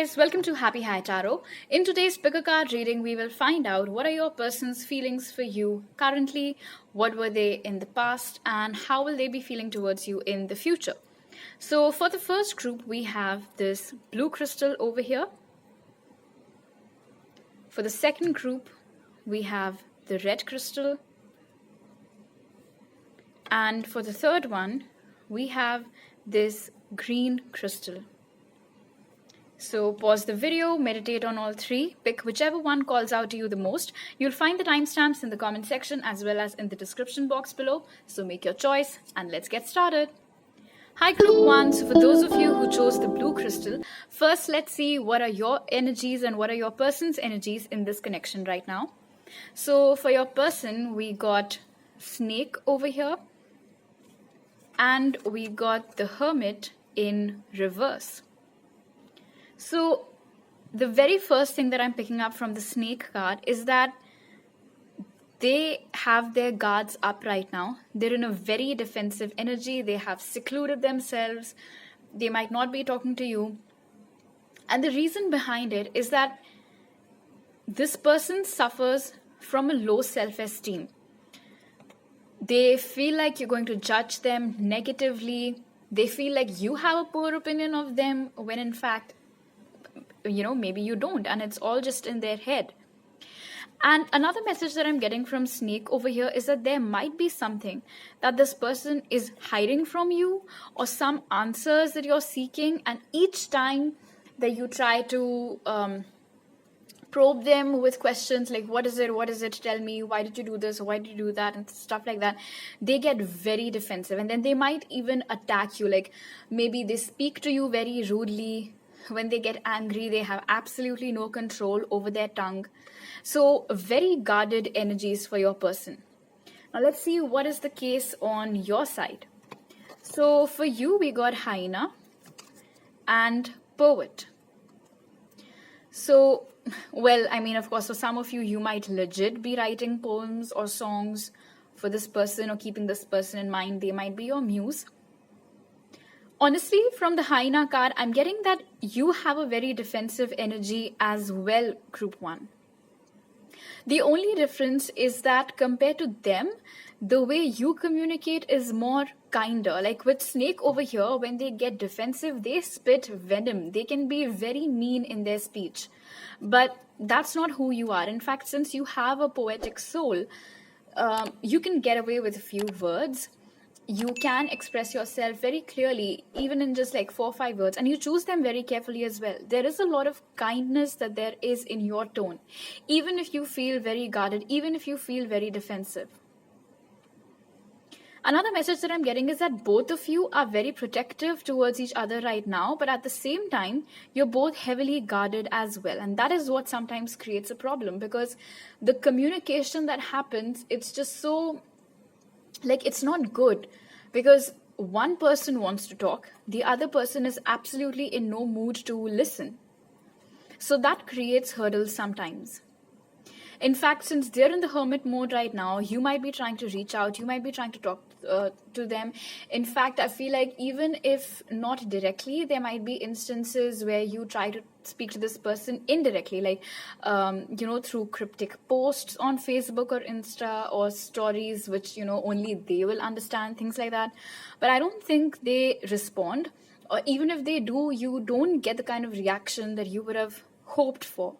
guys, welcome to Happy High Tarot. In today's pickacard reading, we will find out what are your person's feelings for you currently, what were they in the past, and how will they be feeling towards you in the future. So for the first group, we have this blue crystal over here. For the second group, we have the red crystal. And for the third one, we have this green crystal. So pause the video, meditate on all three, pick whichever one calls out to you the most. You'll find the timestamps in the comment section as well as in the description box below. So make your choice and let's get started. Hi group 1, so for those of you who chose the blue crystal, first let's see what are your energies and what are your person's energies in this connection right now. So for your person, we got snake over here and we got the hermit in reverse. So the very first thing that I'm picking up from the snake card is that they have their guards up right now. They're in a very defensive energy. They have secluded themselves. They might not be talking to you. And the reason behind it is that this person suffers from a low self-esteem. They feel like you're going to judge them negatively. They feel like you have a poor opinion of them when in fact, maybe you don't, and it's all just in their head. And another message that I'm getting from snake over here is that there might be something that this person is hiding from you or some answers that you're seeking, and each time that you try to probe them with questions like what is it, tell me, why did you do this, why did you do that, and stuff like that, they get very defensive, and then they might even attack you. Like maybe they speak to you very rudely. When they get angry, they have absolutely no control over their tongue. So very guarded energies for your person. Now let's see what is the case on your side. So for you, we got hyena and poet. So, well, of course, for some of you, you might legit be writing poems or songs for this person or keeping this person in mind. They might be your muse. Honestly, from the hyena card, I'm getting that you have a very defensive energy as well, group 1. The only difference is that compared to them, the way you communicate is more kinder. Like with snake over here, when they get defensive, they spit venom. They can be very mean in their speech. But that's not who you are. In fact, since you have a poetic soul, you can get away with a few words. You can express yourself very clearly, even in just like 4 or 5 words, and you choose them very carefully as well. There is a lot of kindness that there is in your tone, even if you feel very guarded, even if you feel very defensive. Another message that I'm getting is that both of you are very protective towards each other right now, but at the same time, you're both heavily guarded as well. And that is what sometimes creates a problem, because the communication that happens, it's just so, it's not good, because one person wants to talk, the other person is absolutely in no mood to listen. So that creates hurdles sometimes. In fact, since they're in the hermit mode right now, you might be trying to reach out, you might be trying to talk to them. In fact, I feel like even if not directly, there might be instances where you try to speak to this person indirectly, like, through cryptic posts on Facebook or Insta or stories, which, only they will understand, things like that. But I don't think they respond, or even if they do, you don't get the kind of reaction that you would have hoped for.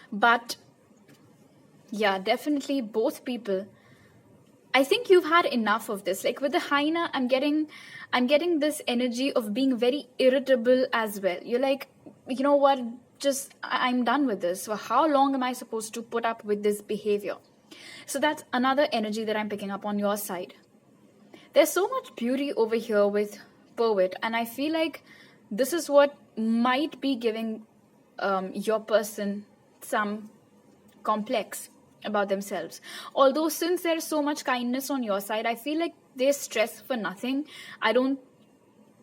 But yeah, definitely both people, I think you've had enough of this. Like with the hyena, I'm getting this energy of being very irritable as well. You're like, you know what, just I'm done with this. So how long am I supposed to put up with this behavior? So that's another energy that I'm picking up on your side. There's so much beauty over here with poet, and I feel like this is what might be giving your person some complex about themselves. Although since there's so much kindness on your side, I feel like they stress for nothing.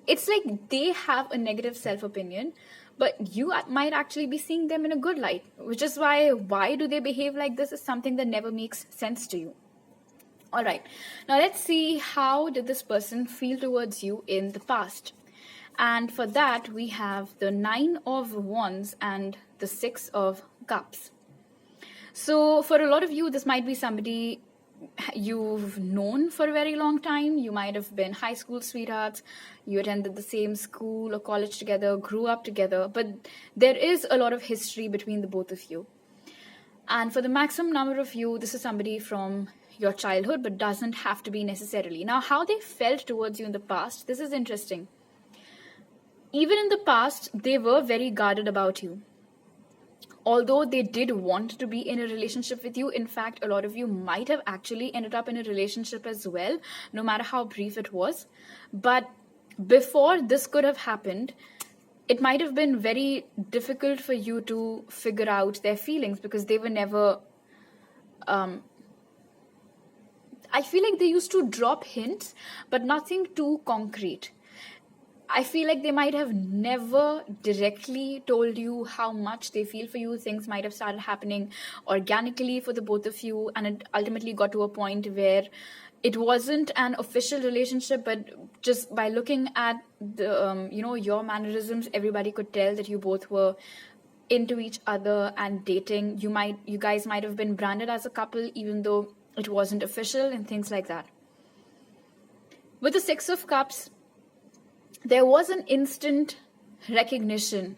It's like they have a negative self-opinion, but you might actually be seeing them in a good light, which is why do they behave like this is something that never makes sense to you. All right, now let's see, how did this person feel towards you in the past? And for that, we have the 9 of Wands and the 6 of Cups. So for a lot of you, this might be somebody you've known for a very long time. You might have been high school sweethearts. You attended the same school or college together, grew up together. But there is a lot of history between the both of you. And for the maximum number of you, this is somebody from your childhood, but doesn't have to be necessarily. Now, how they felt towards you in the past, this is interesting. Even in the past, they were very guarded about you. Although they did want to be in a relationship with you, in fact, a lot of you might have actually ended up in a relationship as well, no matter how brief it was. But before this could have happened, it might have been very difficult for you to figure out their feelings because they were never... I feel like they used to drop hints, but nothing too concrete. I feel like they might have never directly told you how much they feel for you. Things might have started happening organically for the both of you, and it ultimately got to a point where it wasn't an official relationship, but just by looking at the your mannerisms, everybody could tell that you both were into each other and dating. You guys might have been branded as a couple, even though it wasn't official, and things like that. With the 6 of Cups, there was an instant recognition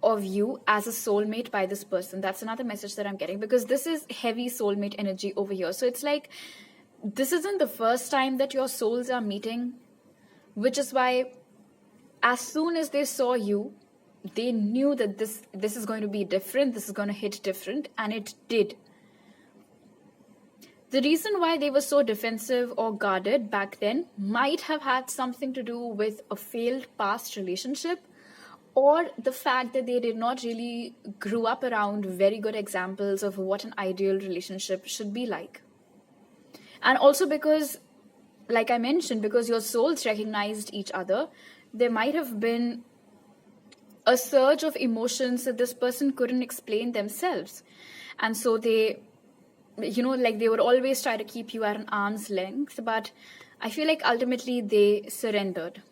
of you as a soulmate by this person. That's another message that I'm getting, because this is heavy soulmate energy over here. So it's like, this isn't the first time that your souls are meeting, which is why as soon as they saw you, they knew that this is going to be different, this is going to hit different, and it did. The reason why they were so defensive or guarded back then might have had something to do with a failed past relationship, or the fact that they did not really grow up around very good examples of what an ideal relationship should be like. And also because, like I mentioned, because your souls recognized each other, there might have been a surge of emotions that this person couldn't explain themselves. And so they they would always try to keep you at an arm's length, but I feel like ultimately they surrendered.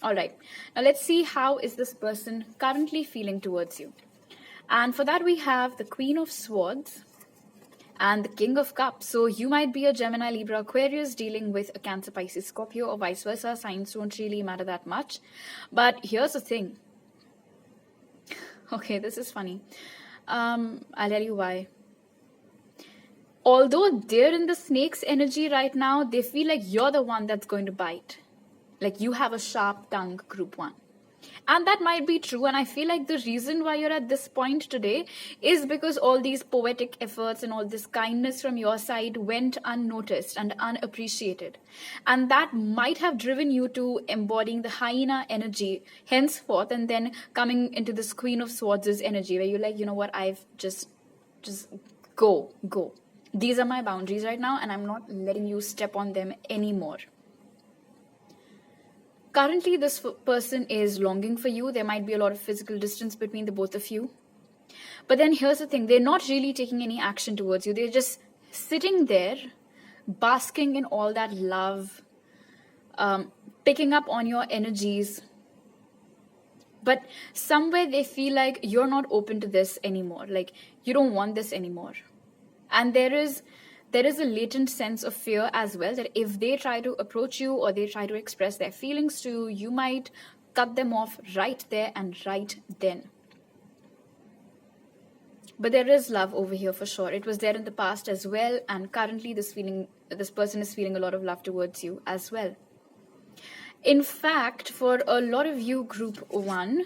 All right, now let's see how is this person currently feeling towards you. And for that, we have the Queen of Swords and the King of Cups. So you might be a Gemini, Libra, Aquarius dealing with a Cancer, Pisces, Scorpio, or vice versa. Signs don't really matter that much. But here's the thing. Okay, this is funny. I'll tell you why. Although they're in the snake's energy right now, they feel like you're the one that's going to bite. Like you have a sharp tongue, group 1. And that might be true. And I feel like the reason why you're at this point today is because all these poetic efforts and all this kindness from your side went unnoticed and unappreciated. And that might have driven you to embodying the hyena energy henceforth, and then coming into this Queen of Swords' energy where you're like, you know what, I've just go. These are my boundaries right now, and I'm not letting you step on them anymore. Currently, this person is longing for you. There might be a lot of physical distance between the both of you. But then here's the thing. They're not really taking any action towards you. They're just sitting there, basking in all that love, picking up on your energies. But somewhere they feel like you're not open to this anymore. Like you don't want this anymore. And there is a latent sense of fear as well, that if they try to approach you or they try to express their feelings to you, you might cut them off right there and right then. But there is love over here for sure. It was there in the past as well, and currently this person is feeling a lot of love towards you as well. In fact, for a lot of you, group 1,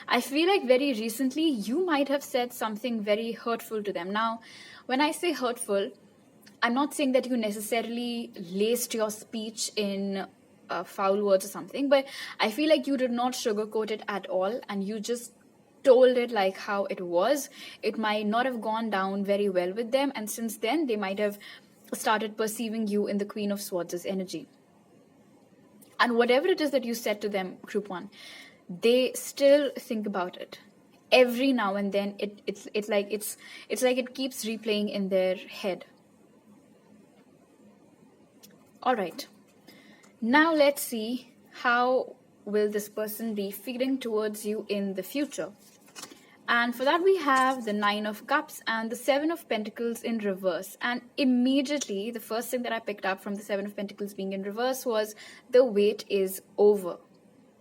I feel like very recently you might have said something very hurtful to them. Now, when I say hurtful, I'm not saying that you necessarily laced your speech in foul words or something, but I feel like you did not sugarcoat it at all, and you just told it like how it was. It might not have gone down very well with them, and since then they might have started perceiving you in the Queen of Swords' energy. And whatever it is that you said to them, group 1, they still think about it. Every now and then it's like it keeps replaying in their head. All right. Now let's see how will this person be feeling towards you in the future? And for that, we have the Nine of Cups and the Seven of Pentacles in reverse. And immediately, the first thing that I picked up from the Seven of Pentacles being in reverse was the wait is over.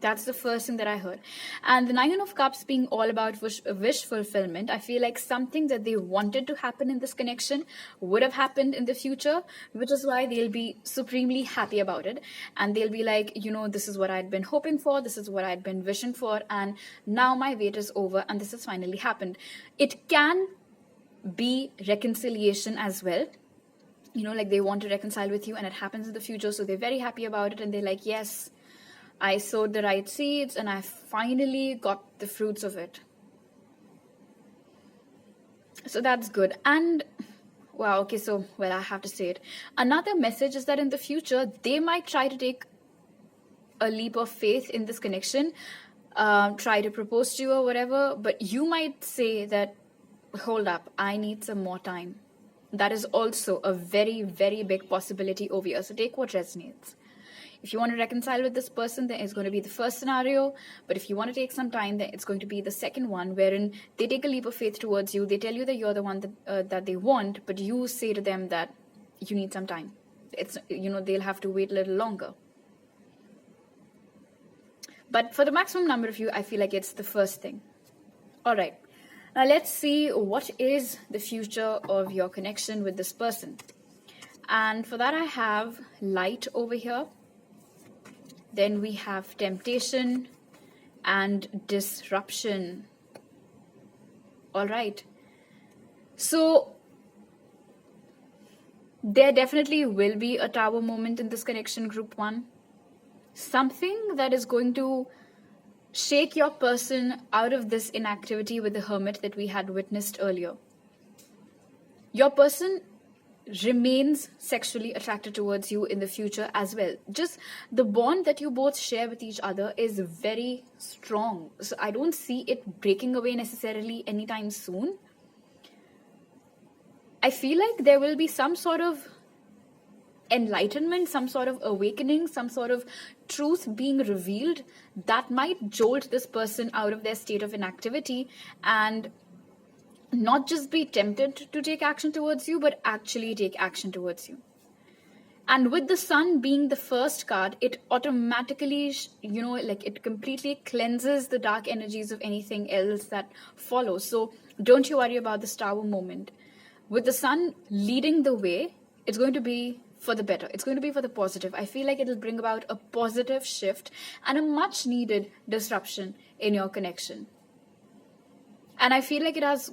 That's the first thing that I heard. And the Nine of Cups being all about wish fulfillment, I feel like something that they wanted to happen in this connection would have happened in the future, which is why they'll be supremely happy about it. And they'll be like, this is what I'd been hoping for, this is what I'd been wishing for, and now my wait is over and this has finally happened. It can be reconciliation as well. Like they want to reconcile with you and it happens in the future, so they're very happy about it and they're like, yes, I sowed the right seeds and I finally got the fruits of it. So that's good. And wow, okay, I have to say it. Another message is that in the future, they might try to take a leap of faith in this connection, try to propose to you or whatever, but you might say that, hold up, I need some more time. That is also a very, very big possibility over here. So take what resonates. If you want to reconcile with this person, then it's going to be the first scenario. But if you want to take some time, then it's going to be the second one, wherein they take a leap of faith towards you. They tell you that you're the one that they want, but you say to them that you need some time. It's they'll have to wait a little longer. But for the maximum number of you, I feel like it's the first thing. All right. Now let's see what is the future of your connection with this person. And for that, I have light over here. Then we have temptation and disruption. All right. So there definitely will be a tower moment in this connection, group 1. Something that is going to shake your person out of this inactivity with the Hermit that we had witnessed earlier. Your person remains sexually attracted towards you in the future as well. Just the bond that you both share with each other is very strong. So I don't see it breaking away necessarily anytime soon. I feel like there will be some sort of enlightenment, some sort of awakening, some sort of truth being revealed that might jolt this person out of their state of inactivity and not just be tempted to take action towards you, but actually take action towards you. And with the Sun being the first card, it automatically, it completely cleanses the dark energies of anything else that follows. So don't you worry about this tower moment. With the Sun leading the way, it's going to be for the better. It's going to be for the positive. I feel like it'll bring about a positive shift and a much needed disruption in your connection. And I feel like it has,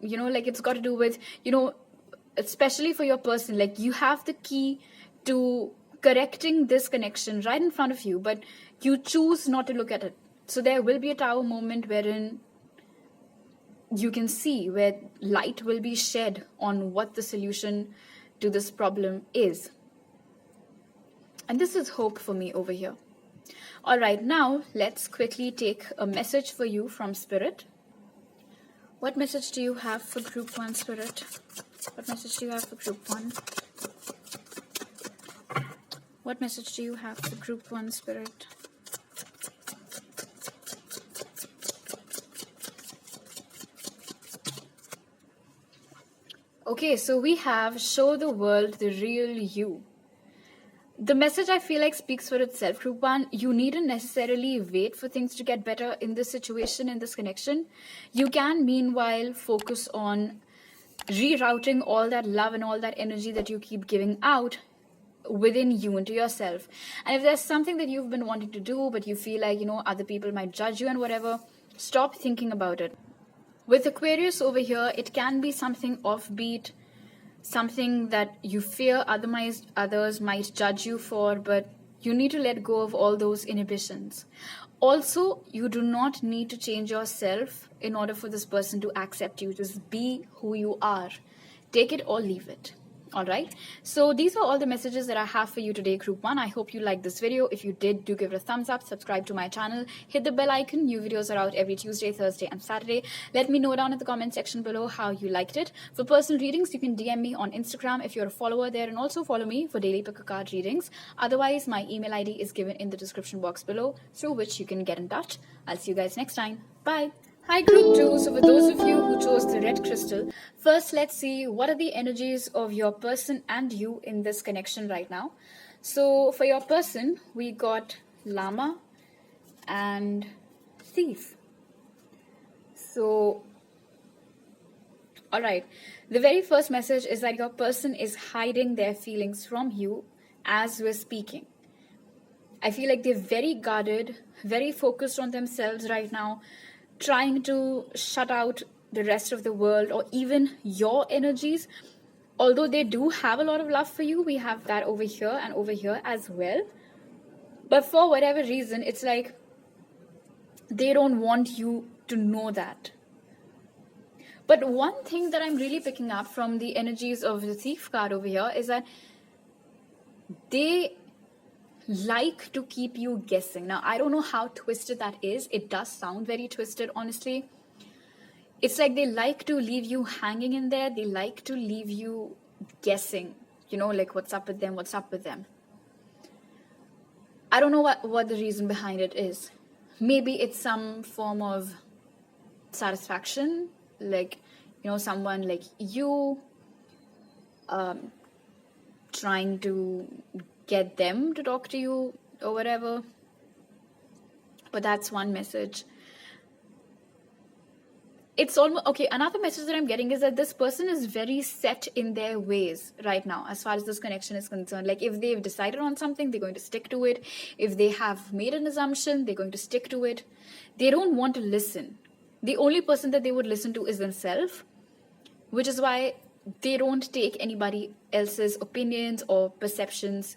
it's got to do with, especially for your person, like you have the key to correcting this connection right in front of you, but you choose not to look at it. So there will be a tower moment wherein you can see where light will be shed on what the solution to this problem is. And this is hope for me over here. All right, now let's quickly take a message for you from Spirit. What message do you have for Group 1, Spirit? What message do you have for Group 1? What message do you have for Group 1, Spirit? Okay, so we have show the world the real you. The message I feel like speaks for itself, Group 1. You needn't necessarily wait for things to get better in this situation, in this connection. You can, meanwhile, focus on rerouting all that love and all that energy that you keep giving out within you into yourself. And if there's something that you've been wanting to do, but you feel like, other people might judge you and whatever, stop thinking about it. With Aquarius over here, it can be something offbeat, something that you fear others might judge you for, but you need to let go of all those inhibitions. Also, you do not need to change yourself in order for this person to accept you. Just be who you are. Take it or leave it. All right, so these are all the messages that I have for you today, group 1. I hope you liked this video. If you did, do give it a thumbs up, subscribe to my channel, hit the bell icon. New videos are out every Tuesday, Thursday and Saturday. Let me know down in the comment section below how you liked it. For personal readings, you can DM me on Instagram if you're a follower there, and also follow me for daily pick a card readings. Otherwise, my email ID is given in the description box below, through which you can get in touch. I'll see you guys next time. Bye. Hi group 2, so for those of you who chose the red crystal, first let's see what are the energies of your person and you in this connection right now. So for your person, we got Llama and Thief. So, alright, the very first message is that your person is hiding their feelings from you as we're speaking. I feel like they're very guarded, very focused on themselves right now, trying to shut out the rest of the world or even your energies. Although they do have a lot of love for you, we have that over here and over here as well. But for whatever reason, it's like they don't want you to know that. But one thing that I'm really picking up from the energies of the Thief card over here is that they like to keep you guessing. Now, I don't know how twisted that is. It does sound very twisted, honestly. It's like they like to leave you hanging in there. They like to leave you guessing, like what's up with them, what's up with them. I don't know what the reason behind it is. Maybe it's some form of satisfaction, like, someone like you trying to get them to talk to you or whatever. But that's one message. It's almost okay. Another message that I'm getting is that this person is very set in their ways right now as far as this connection is concerned. Like if they've decided on something, they're going to stick to it. If they have made an assumption, they're going to stick to it. They don't want to listen. The only person that they would listen to is themselves, which is why they don't take anybody else's opinions or perceptions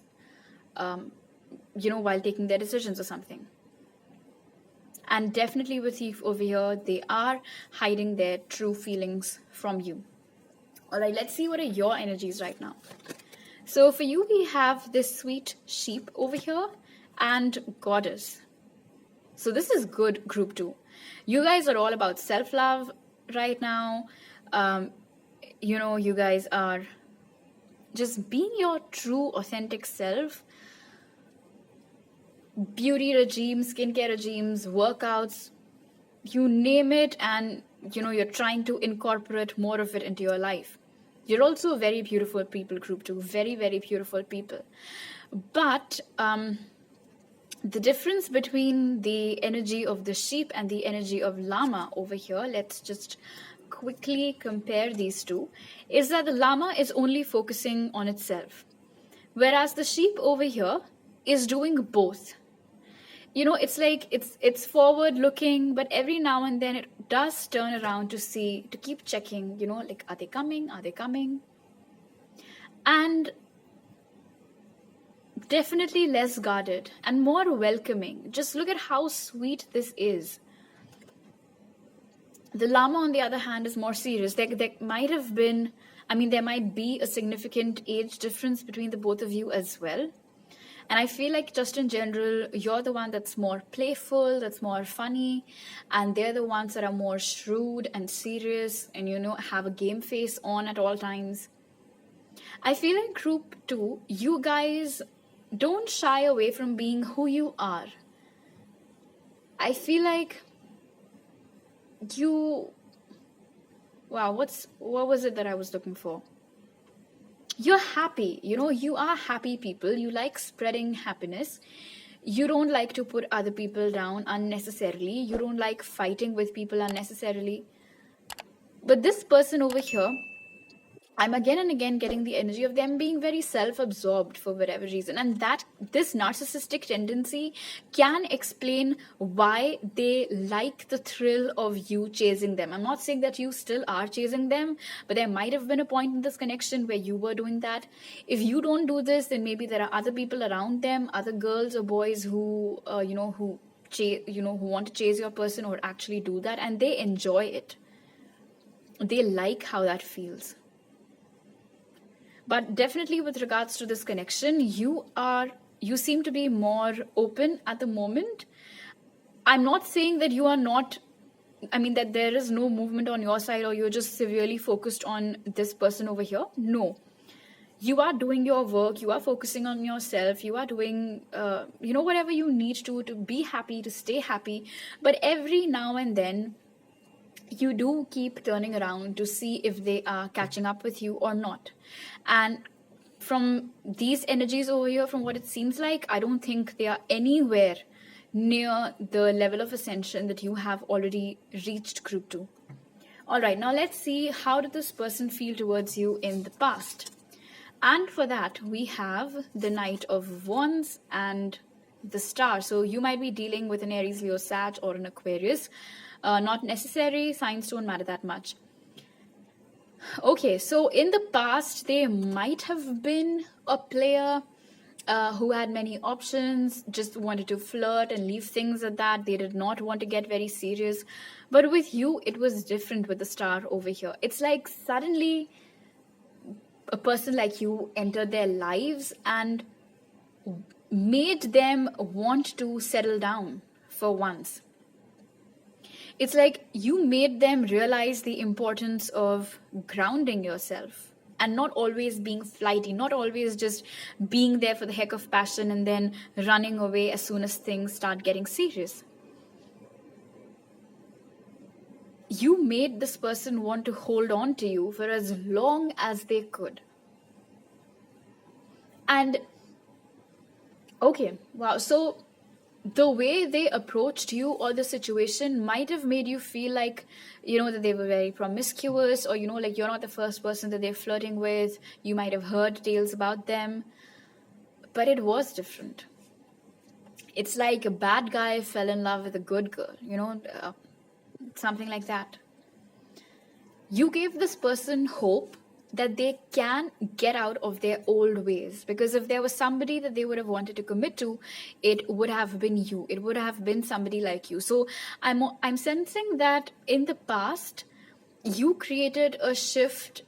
while taking their decisions or something. And definitely with Thief over here, they are hiding their true feelings from you. All right, let's see what are your energies right now. So for you, we have this sweet sheep over here and goddess. So this is good, group 2. You guys are all about self-love right now. You guys are just being your true, authentic self. Beauty regimes, skincare regimes, workouts, you name it, and you're trying to incorporate more of it into your life. You're also very beautiful people, group 2, very, very beautiful people. But the difference between the energy of the sheep and the energy of llama over here, let's just quickly compare these two, is that the llama is only focusing on itself, whereas the sheep over here is doing both. It's like it's forward looking, but every now and then it does turn around to keep checking, like, are they coming? And definitely less guarded and more welcoming. Just look at how sweet this is. The llama, on the other hand, is more serious. There might be a significant age difference between the both of you as well. And I feel like just in general, you're the one that's more playful, that's more funny, and they're the ones that are more shrewd and serious and, have a game face on at all times. I feel like group 2, you guys don't shy away from being who you are. I feel like what was it that I was looking for? You're happy, you are happy people. You like spreading happiness. You don't like to put other people down unnecessarily. You don't like fighting with people unnecessarily. But this person over here, I'm again and again getting the energy of them being very self-absorbed for whatever reason. And that this narcissistic tendency can explain why they like the thrill of you chasing them. I'm not saying that you still are chasing them, but there might have been a point in this connection where you were doing that. If you don't do this, then maybe there are other people around them, other girls or boys who, who want to chase your person or actually do that, and they enjoy it. They like how that feels. But definitely with regards to this connection, you seem to be more open at the moment. I'm not saying that you are not, I mean, that there is no movement on your side or you're just severely focused on this person over here. No. You are doing your work, you are focusing on yourself, you are doing, whatever you need to be happy, to stay happy. But every now and then, you do keep turning around to see if they are catching up with you or not. And from these energies over here, from what it seems like, I don't think they are anywhere near the level of ascension that you have already reached, group 2. All right, now let's see, how did this person feel towards you in the past? And for that, we have the Knight of Wands and the Star. So you might be dealing with an Aries, Leo, Sag, or an Aquarius. Not necessary, signs don't matter that much. Okay, so in the past, they might have been a player who had many options, just wanted to flirt and leave things at that. They did not want to get very serious. But with you, it was different with the Star over here. It's like suddenly a person like you entered their lives and made them want to settle down for once. It's like you made them realize the importance of grounding yourself and not always being flighty, not always just being there for the heck of passion and then running away as soon as things start getting serious. You made this person want to hold on to you for as long as they could. And okay, wow, so the way they approached you or the situation might have made you feel like, that they were very promiscuous, or, like you're not the first person that they're flirting with. You might have heard tales about them, but it was different. It's like a bad guy fell in love with a good girl, something like that. You gave this person hope that they can get out of their old ways, because if there was somebody that they would have wanted to commit to, it would have been you. It would have been somebody like you. So I'm sensing that in the past, you created a shift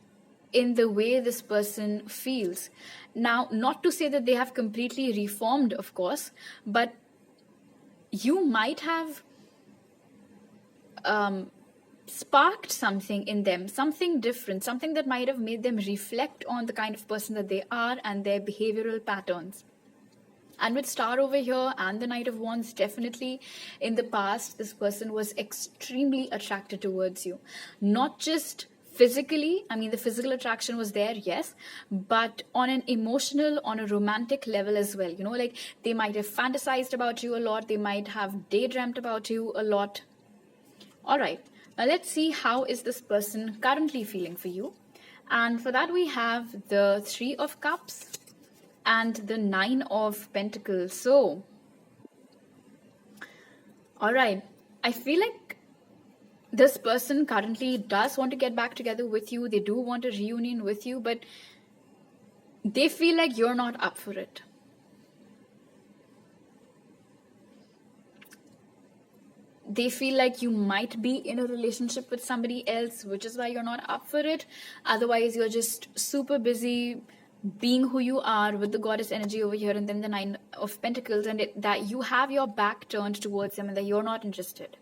in the way this person feels. Now, not to say that they have completely reformed, of course, but you might have sparked something in them, something different, something that might have made them reflect on the kind of person that they are and their behavioral patterns. And with Star over here and the Knight of Wands, definitely in the past, this person was extremely attracted towards you. Not just physically, I mean, the physical attraction was there, yes, but on an emotional, on a romantic level as well. Like they might have fantasized about you a lot. They might have daydreamt about you a lot. All right. Now let's see, how is this person currently feeling for you? And for that, we have the 3 of Cups and the 9 of Pentacles. So, all right, I feel like this person currently does want to get back together with you. They do want a reunion with you, but they feel like you're not up for it. They feel like you might be in a relationship with somebody else, which is why you're not up for it. Otherwise, you're just super busy being who you are with the goddess energy over here, and then the 9 of Pentacles, and that you have your back turned towards them and that you're not interested.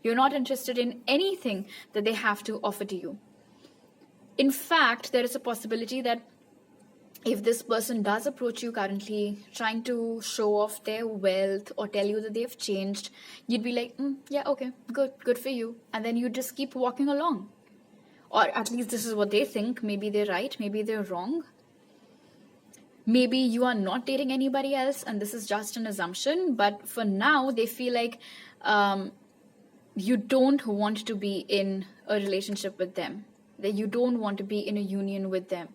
You're not interested in anything that they have to offer to you. In fact, there is a possibility that if this person does approach you currently trying to show off their wealth or tell you that they've changed, you'd be like, yeah, okay, good for you. And then you just keep walking along. Or at least this is what they think. Maybe they're right, maybe they're wrong. Maybe you are not dating anybody else and this is just an assumption. But for now, they feel like you don't want to be in a relationship with them. That you don't want to be in a union with them.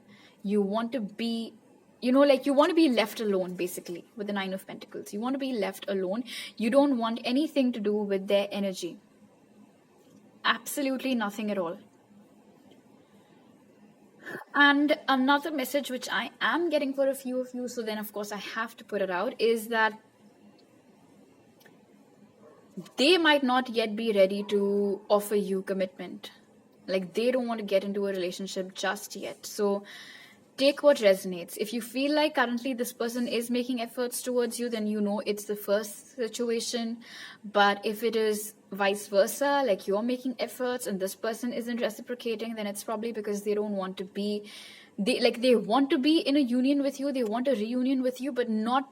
You want to be, you want to be left alone, basically, with the 9 of Pentacles. You want to be left alone. You don't want anything to do with their energy. Absolutely nothing at all. And another message which I am getting for a few of you, so then of course I have to put it out, is that they might not yet be ready to offer you commitment. Like they don't want to get into a relationship just yet. So take what resonates. If you feel like currently this person is making efforts towards you, then you know it's the first situation. But if it is vice versa, like you're making efforts and this person isn't reciprocating, then it's probably because they don't want to be, they want to be in a union with you, they want a reunion with you, but not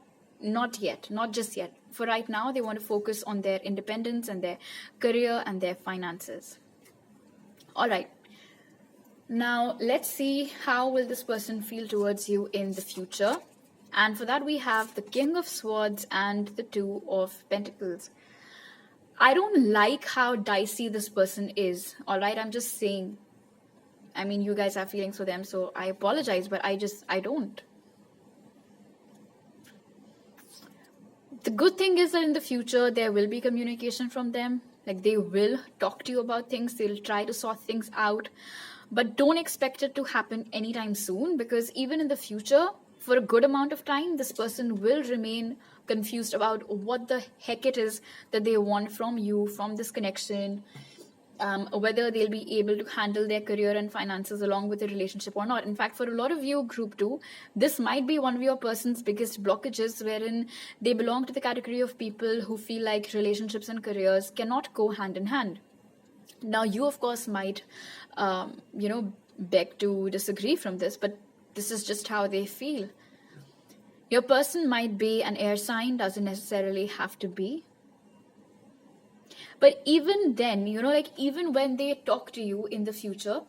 yet, not just yet. For right now, they want to focus on their independence and their career and their finances. All right. Now, let's see how will this person feel towards you in the future. And for that, we have the King of Swords and the Two of Pentacles. I don't like how dicey this person is, all right? I'm just saying. I mean, you guys have feelings for them, so I apologize, but I don't. The good thing is that in the future, there will be communication from them. Like, they will talk to you about things. They'll try to sort things out. But don't expect it to happen anytime soon, because even in the future, for a good amount of time, this person will remain confused about what the heck it is that they want from you, from this connection, whether they'll be able to handle their career and finances along with the relationship or not. In fact, for a lot of you, group 2, this might be one of your person's biggest blockages, wherein they belong to the category of people who feel like relationships and careers cannot go hand in hand. Now, you, of course, might, beg to disagree from this, but this is just how they feel. Your person might be an air sign, doesn't necessarily have to be. But even then, even when they talk to you in the future,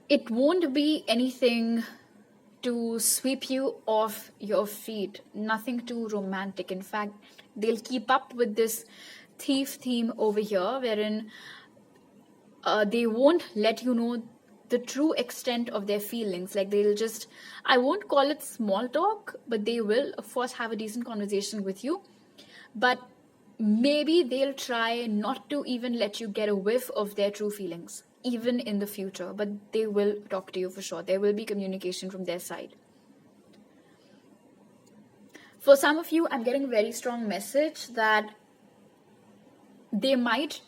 it won't be anything to sweep you off your feet, nothing too romantic. In fact, they'll keep up with this thief theme over here, wherein they won't let you know the true extent of their feelings. Like, they'll just, I won't call it small talk, but they will, of course, have a decent conversation with you. But maybe they'll try not to even let you get a whiff of their true feelings, even in the future. But they will talk to you for sure. There will be communication from their side. For some of you, I'm getting a very strong message that they might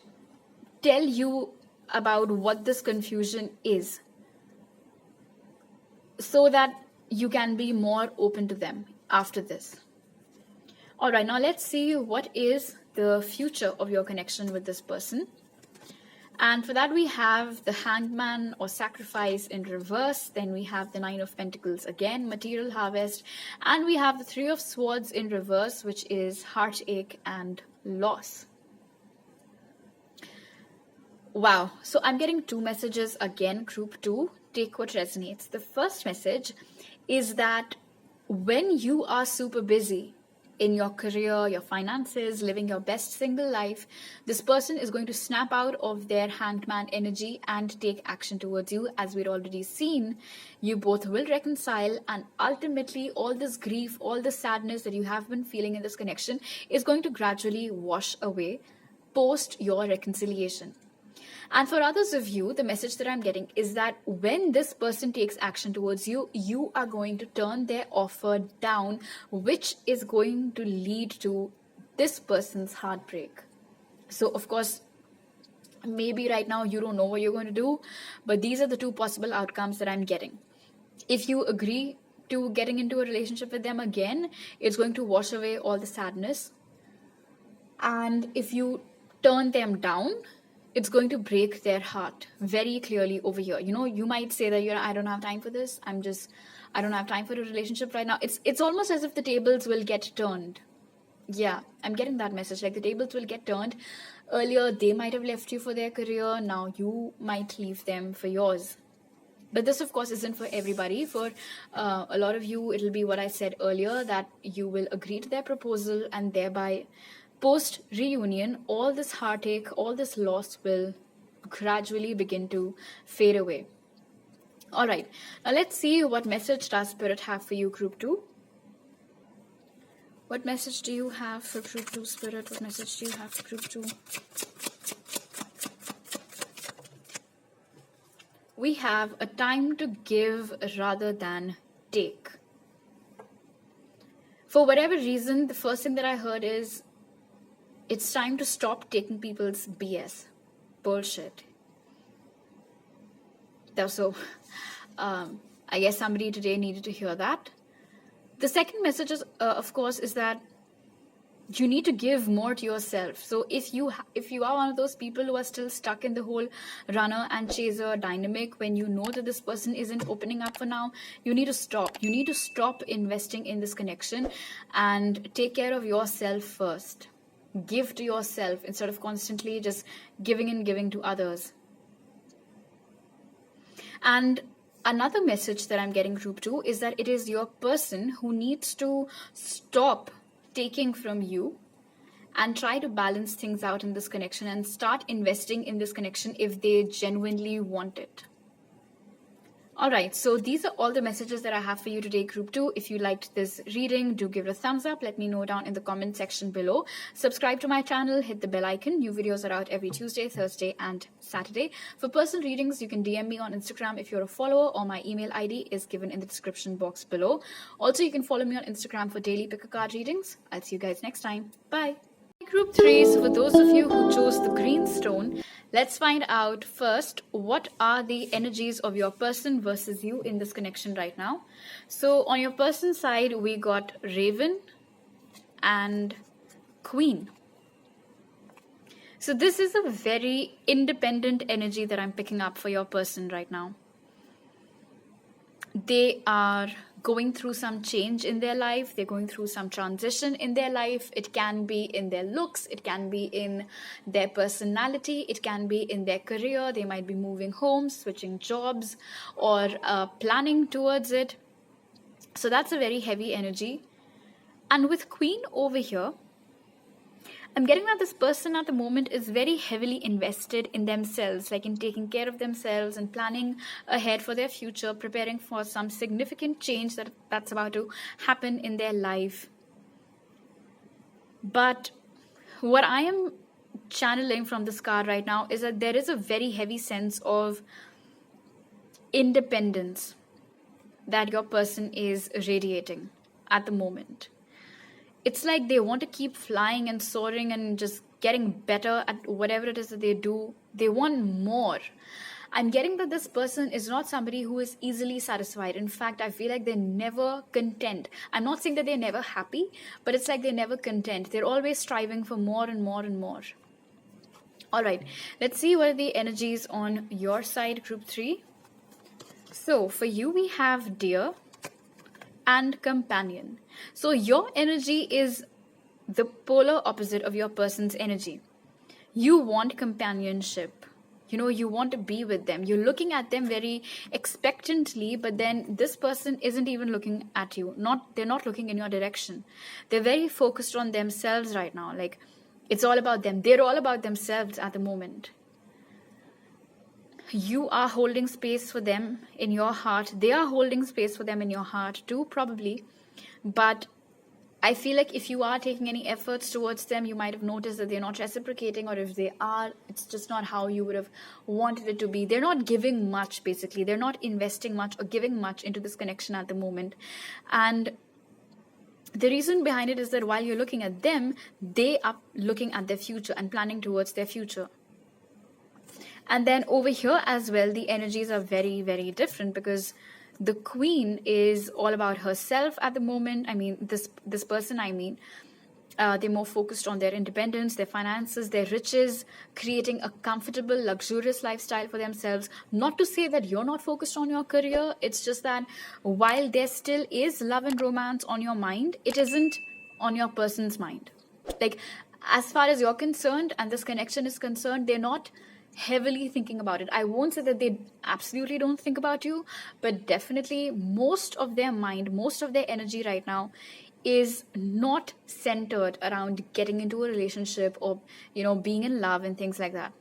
tell you about what this confusion is, so that you can be more open to them after this. All right, now let's see what is the future of your connection with this person. And for that, we have the Hangman or Sacrifice in reverse. Then we have the Nine of Pentacles again, Material Harvest. And we have the Three of Swords in reverse, which is Heartache and Loss. Wow, so I'm getting 2 messages again, group 2. Take what resonates. The first message is that when you are super busy in your career, your finances, living your best single life, this person is going to snap out of their Hanged Man energy and take action towards you. As we'd already seen, you both will reconcile, and ultimately all this grief, all the sadness that you have been feeling in this connection is going to gradually wash away post your reconciliation. And for others of you, the message that I'm getting is that when this person takes action towards you, you are going to turn their offer down, which is going to lead to this person's heartbreak. So, of course, maybe right now you don't know what you're going to do, but these are the 2 possible outcomes that I'm getting. If you agree to getting into a relationship with them again, it's going to wash away all the sadness. And if you turn them down, it's going to break their heart very clearly over here. You might say that I don't have time for this. I don't have time for a relationship right now. It's almost as if the tables will get turned. Yeah, I'm getting that message. Like, the tables will get turned. Earlier, they might have left you for their career. Now you might leave them for yours. But this, of course, isn't for everybody. For a lot of you, it'll be what I said earlier, that you will agree to their proposal, and thereby post-reunion, all this heartache, all this loss will gradually begin to fade away. All right, now let's see what message does Spirit have for you, Group 2. What message do you have for Group 2, Spirit? What message do you have for Group 2? We have a time to give rather than take. For whatever reason, the first thing that I heard is, it's time to stop taking people's BS, bullshit. So, I guess somebody today needed to hear that. The second message is, of course, is that you need to give more to yourself. So if you are one of those people who are still stuck in the whole runner and chaser dynamic, when you know that this person isn't opening up for now, you need to stop. You need to stop investing in this connection and take care of yourself first. Give to yourself instead of constantly just giving and giving to others. And another message that I'm getting, group 2, is that it is your person who needs to stop taking from you and try to balance things out in this connection and start investing in this connection if they genuinely want it. All right, so these are all the messages that I have for you today, group 2. If you liked this reading, do give it a thumbs up. Let me know down in the comment section below. Subscribe to my channel, hit the bell icon. New videos are out every Tuesday, Thursday, and Saturday. For personal readings, you can DM me on Instagram if you're a follower, or my email ID is given in the description box below. Also, you can follow me on Instagram for daily pick a card readings. I'll see you guys next time. Bye. Group 3, so for those of you who chose the green stone, let's find out first what are the energies of your person versus you in this connection right now. So on your person side, we got Raven and Queen. So this is a very independent energy that I'm picking up for your person right now. They are going through some change in their life. They're going through some transition in their life. It can be in their looks. It can be in their personality. It can be in their career. They might be moving homes, switching jobs, or planning towards it. So that's a very heavy energy. And with Queen over here, I'm getting that this person at the moment is very heavily invested in themselves, like in taking care of themselves and planning ahead for their future, preparing for some significant change that's about to happen in their life. But what I am channeling from this card right now is that there is a very heavy sense of independence that your person is radiating at the moment. It's like they want to keep flying and soaring and just getting better at whatever it is that they do. They want more. I'm getting that this person is not somebody who is easily satisfied. In fact, I feel like they're never content. I'm not saying that they're never happy, but it's like they're never content. They're always striving for more and more and more. All right, let's see what are the energies on your side, group 3. So for you, we have Dear and Companion. So your energy is the polar opposite of your person's energy. You want companionship. You want to be with them. You're looking at them very expectantly, but then this person isn't even looking at you. They're not looking in your direction. They're very focused on themselves right now. Like, it's all about them. They're all about themselves at the moment. You are holding space for them in your heart. They are holding space for them in your heart too, probably. But I feel like if you are taking any efforts towards them, you might have noticed that they're not reciprocating, or if they are, it's just not how you would have wanted it to be. They're not giving much, basically. They're not investing much or giving much into this connection at the moment. And the reason behind it is that while you're looking at them, they are looking at their future and planning towards their future. And then over here as well, the energies are very, very different, because the Queen is all about herself at the moment. I mean, this person, they're more focused on their independence, their finances, their riches, creating a comfortable, luxurious lifestyle for themselves. Not to say that you're not focused on your career. It's just that while there still is love and romance on your mind, it isn't on your person's mind. Like, as far as you're concerned and this connection is concerned, they're not heavily thinking about it. I won't say that they absolutely don't think about you, but definitely most of their mind, most of their energy right now is not centered around getting into a relationship or, being in love and things like that.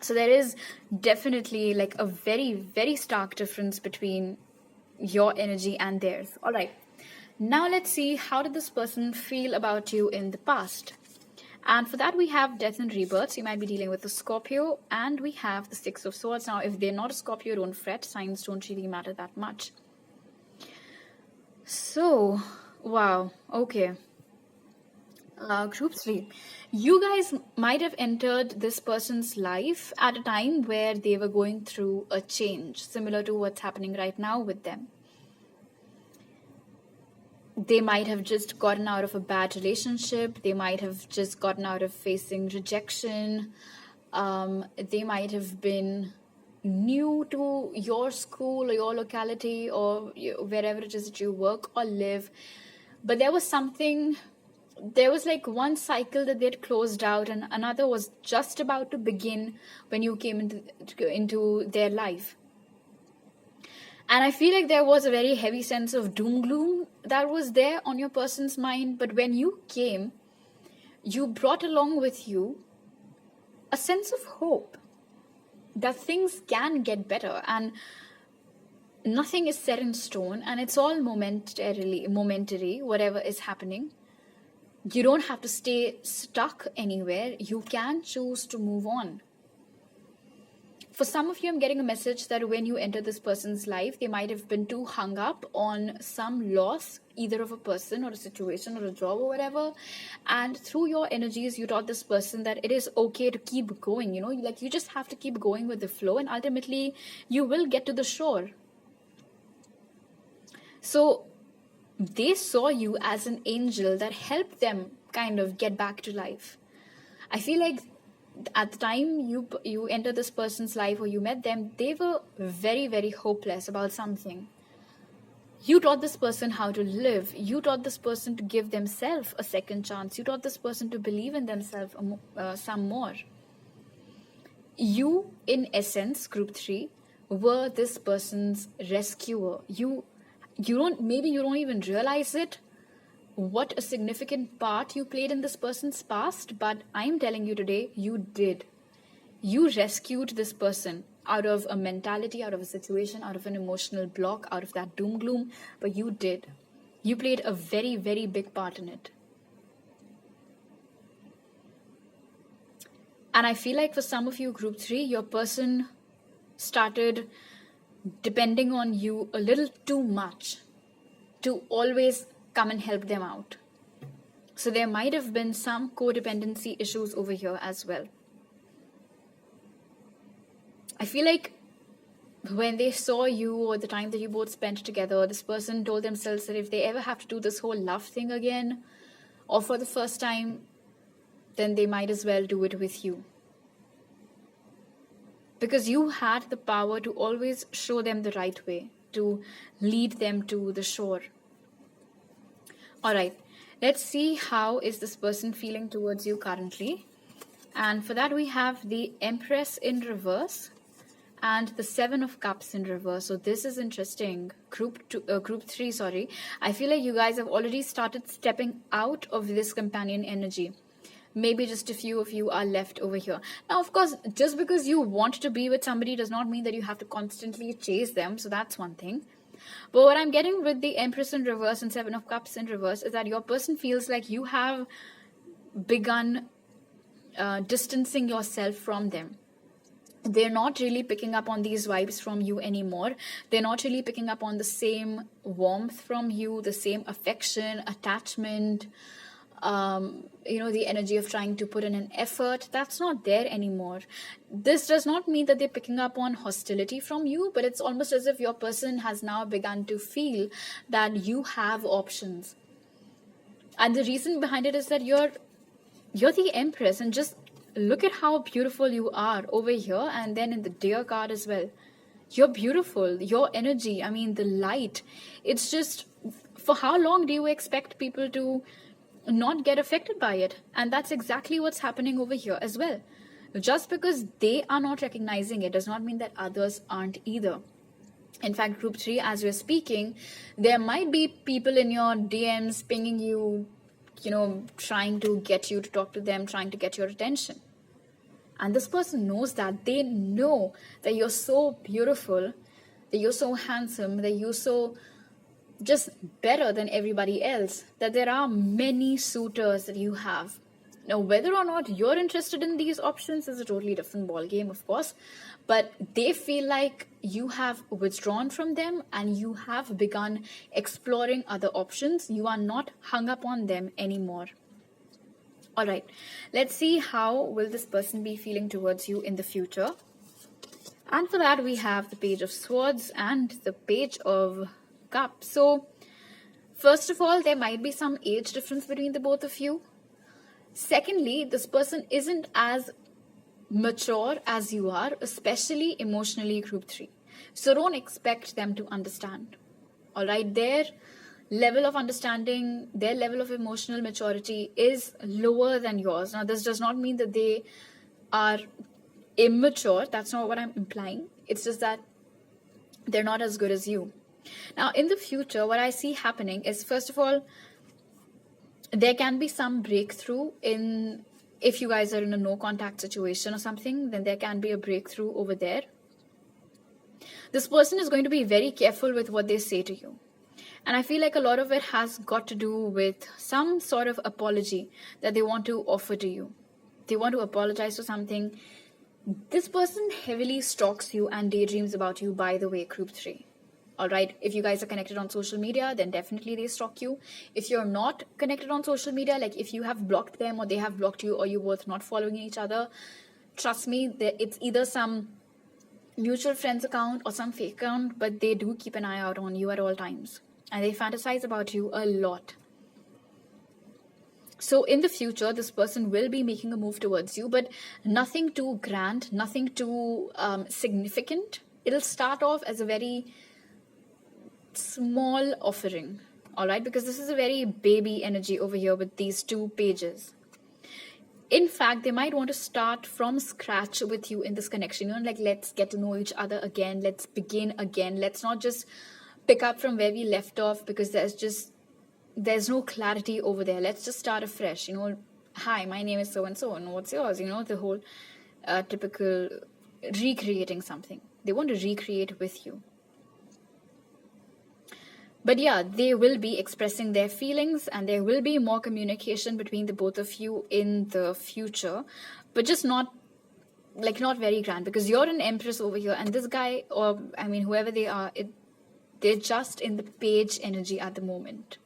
So there is definitely like a very, very stark difference between your energy and theirs. All right. Now let's see, how did this person feel about you in the past? And for that, we have Death and Rebirth. So you might be dealing with a Scorpio. And we have the Six of Swords. Now, if they're not a Scorpio, don't fret. Signs don't really matter that much. So, wow. Okay. Group 3. You guys might have entered this person's life at a time where they were going through a change, similar to what's happening right now with them. They might have just gotten out of a bad relationship. They might have just gotten out of facing rejection. They might have been new to your school or your locality or wherever it is that you work or live. But there was like one cycle that they'd closed out and another was just about to begin when you came into their life. And I feel like there was a very heavy sense of doom gloom that was there on your person's mind. But when you came, you brought along with you a sense of hope that things can get better and nothing is set in stone and it's all momentary, whatever is happening. You don't have to stay stuck anywhere. You can choose to move on. For some of you, I'm getting a message that when you enter this person's life, they might have been too hung up on some loss, either of a person or a situation or a job or whatever. And through your energies, you taught this person that it is okay to keep going, like you just have to keep going with the flow and ultimately you will get to the shore. So they saw you as an angel that helped them kind of get back to life. I feel like at the time you entered this person's life or you met them, they were very, very hopeless about something. You taught this person how to live. You taught this person to give themselves a second chance. You taught this person to believe in themselves some more. You, in essence, Group 3, were this person's rescuer. You don't even realize it, what a significant part you played in this person's past, but I'm telling you today, you did. You rescued this person out of a mentality, out of a situation, out of an emotional block, out of that doom gloom, but you did. You played a very, very big part in it. And I feel like for some of you, Group 3, your person started depending on you a little too much to always come and help them out. So there might have been some codependency issues over here as well. I feel like when they saw you or the time that you both spent together, this person told themselves that if they ever have to do this whole love thing again or for the first time, then they might as well do it with you. Because you had the power to always show them the right way, to lead them to the shore. All right, let's see how is this person feeling towards you currently. And for that, we have the Empress in reverse and the Seven of Cups in reverse. So this is interesting. Group 3, I feel like you guys have already started stepping out of this companion energy. Maybe just a few of you are left over here. Now, of course, just because you want to be with somebody does not mean that you have to constantly chase them. So that's one thing. But what I'm getting with the Empress in reverse and Seven of Cups in reverse is that your person feels like you have begun distancing yourself from them. They're not really picking up on these vibes from you anymore. They're not really picking up on the same warmth from you, the same affection, attachment, the energy of trying to put in an effort. That's not there anymore. This does not mean that they're picking up on hostility from you, but it's almost as if your person has now begun to feel that you have options. And the reason behind it is that you're the Empress, and just look at how beautiful you are over here and then in the Deer card as well. You're beautiful. Your energy, the light. It's just, for how long do you expect people to not get affected by it? And that's exactly what's happening over here as well. Just because they are not recognizing it does not mean that others aren't either. In fact, Group 3, as we're speaking, there might be people in your DMs pinging you, trying to get you to talk to them, trying to get your attention. And this person knows that. They know that you're so beautiful, that you're so handsome, that you're so just better than everybody else, that there are many suitors that you have. Now, whether or not you're interested in these options is a totally different ball game, of course, but they feel like you have withdrawn from them and you have begun exploring other options. You are not hung up on them anymore. All right, let's see how will this person be feeling towards you in the future. And for that, we have the Page of Swords and the Page of Cups. So, first of all, there might be some age difference between the both of you. Secondly, this person isn't as mature as you are, especially emotionally, group 3. So don't expect them to understand. All right, their level of understanding, their level of emotional maturity is lower than yours. Now, this does not mean that they are immature. That's not what I'm implying. It's just that they're not as good as you. Now, in the future, what I see happening is, first of all, there can be some breakthrough in, if you guys are in a no contact situation or something, then there can be a breakthrough over there. This person is going to be very careful with what they say to you. And I feel like a lot of it has got to do with some sort of apology that they want to offer to you. They want to apologize for something. This person heavily stalks you and daydreams about you, by the way, group 3. All right, if you guys are connected on social media, then definitely they stalk you. If you're not connected on social media, like if you have blocked them or they have blocked you or you're both not following each other, trust me, it's either some mutual friends account or some fake account, but they do keep an eye out on you at all times. And they fantasize about you a lot. So in the future, this person will be making a move towards you, but nothing too grand, nothing too significant. It'll start off as a very small offering, all right, because this is a very baby energy over here with these 2 pages. In fact, they might want to start from scratch with you in this connection, like, let's get to know each other again, let's begin again, let's not just pick up from where we left off, because there's no clarity over there. Let's just start afresh. Hi, my name is so and so, and what's yours? The whole typical recreating something. They want to recreate with you. But yeah, they will be expressing their feelings and there will be more communication between the both of you in the future, but just not very grand, because you're an Empress over here and this guy, or I mean whoever they are, they're just in the Page energy at the moment.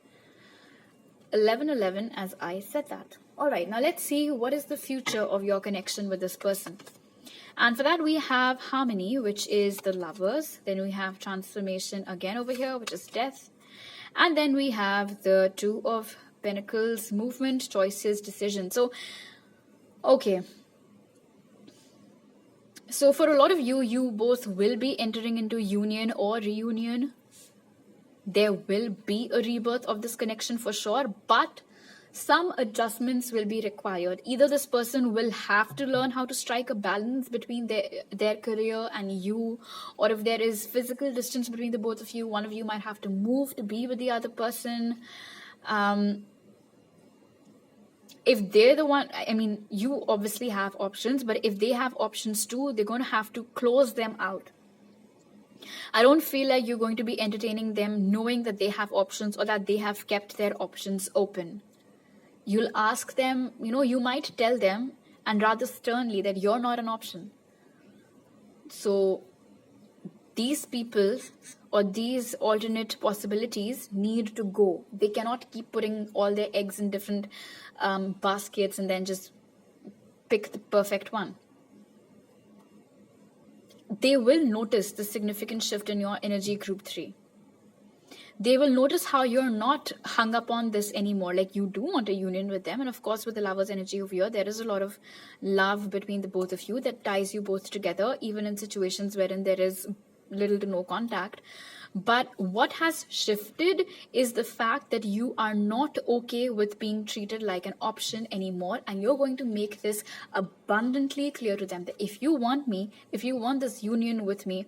1111, as I said that. All right, now let's see what is the future of your connection with this person. And for that, we have Harmony, which is the Lovers. Then we have Transformation again over here, which is Death. And then we have the 2 of Pentacles, Movement, Choices, Decision. So, okay. So for a lot of you, you both will be entering into union or reunion. There will be a rebirth of this connection for sure, but some adjustments will be required. Either this person will have to learn how to strike a balance between their career and you, or if there is physical distance between the both of you, one of you might have to move to be with the other person. If they're the one, I mean, you obviously have options, but if they have options too, they're going to have to close them out. I don't feel like you're going to be entertaining them knowing that they have options or that they have kept their options open. You'll ask them, you might tell them, and rather sternly, that you're not an option. So these people or these alternate possibilities need to go. They cannot keep putting all their eggs in different baskets and then just pick the perfect one. They will notice the significant shift in your energy, group 3. They will notice how you're not hung up on this anymore. Like, you do want a union with them. And of course, with the Lover's energy over here, there is a lot of love between the both of you that ties you both together, even in situations wherein there is little to no contact. But what has shifted is the fact that you are not okay with being treated like an option anymore. And you're going to make this abundantly clear to them that if you want me, if you want this union with me,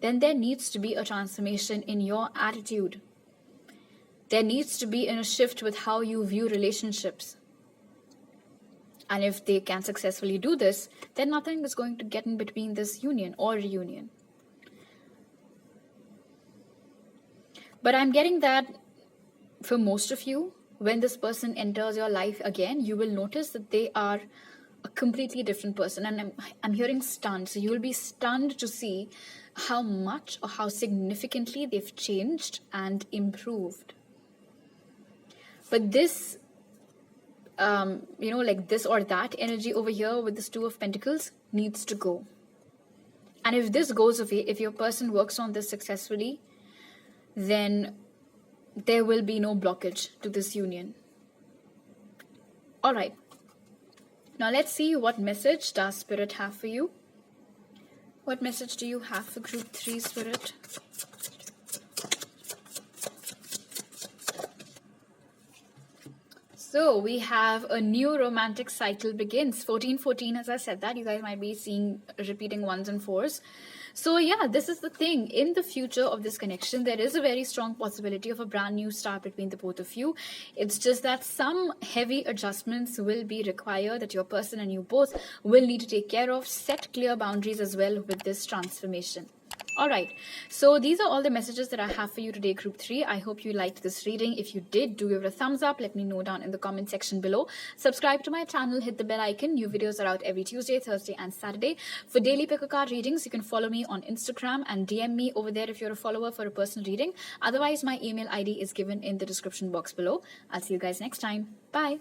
then there needs to be a transformation in your attitude. There needs to be a shift with how you view relationships. And if they can successfully do this, then nothing is going to get in between this union or reunion. But I'm getting that for most of you, when this person enters your life again, you will notice that they are a completely different person. And I'm hearing stunned. So you will be stunned to see how much or how significantly they've changed and improved. But this like this or that energy over here with this Two of Pentacles needs to go. And if this goes away, if your person works on this successfully, then there will be no blockage to this union. All right. Now let's see what message does Spirit have for you. What message do you have for Group 3, Spirit? So we have a new romantic cycle begins. 1414, as I said that, you guys might be seeing repeating 1s and 4s. So yeah, this is the thing. In the future of this connection, there is a very strong possibility of a brand new start between the both of you. It's just that some heavy adjustments will be required that your person and you both will need to take care of. Set clear boundaries as well with this transformation. All right, so these are all the messages that I have for you today, Group 3. I hope you liked this reading. If you did, do give it a thumbs up. Let me know down in the comment section below. Subscribe to my channel, hit the bell icon. New videos are out every Tuesday, Thursday, and Saturday. For daily pick a card readings, you can follow me on Instagram and DM me over there if you're a follower for a personal reading. Otherwise, my email ID is given in the description box below. I'll see you guys next time. Bye.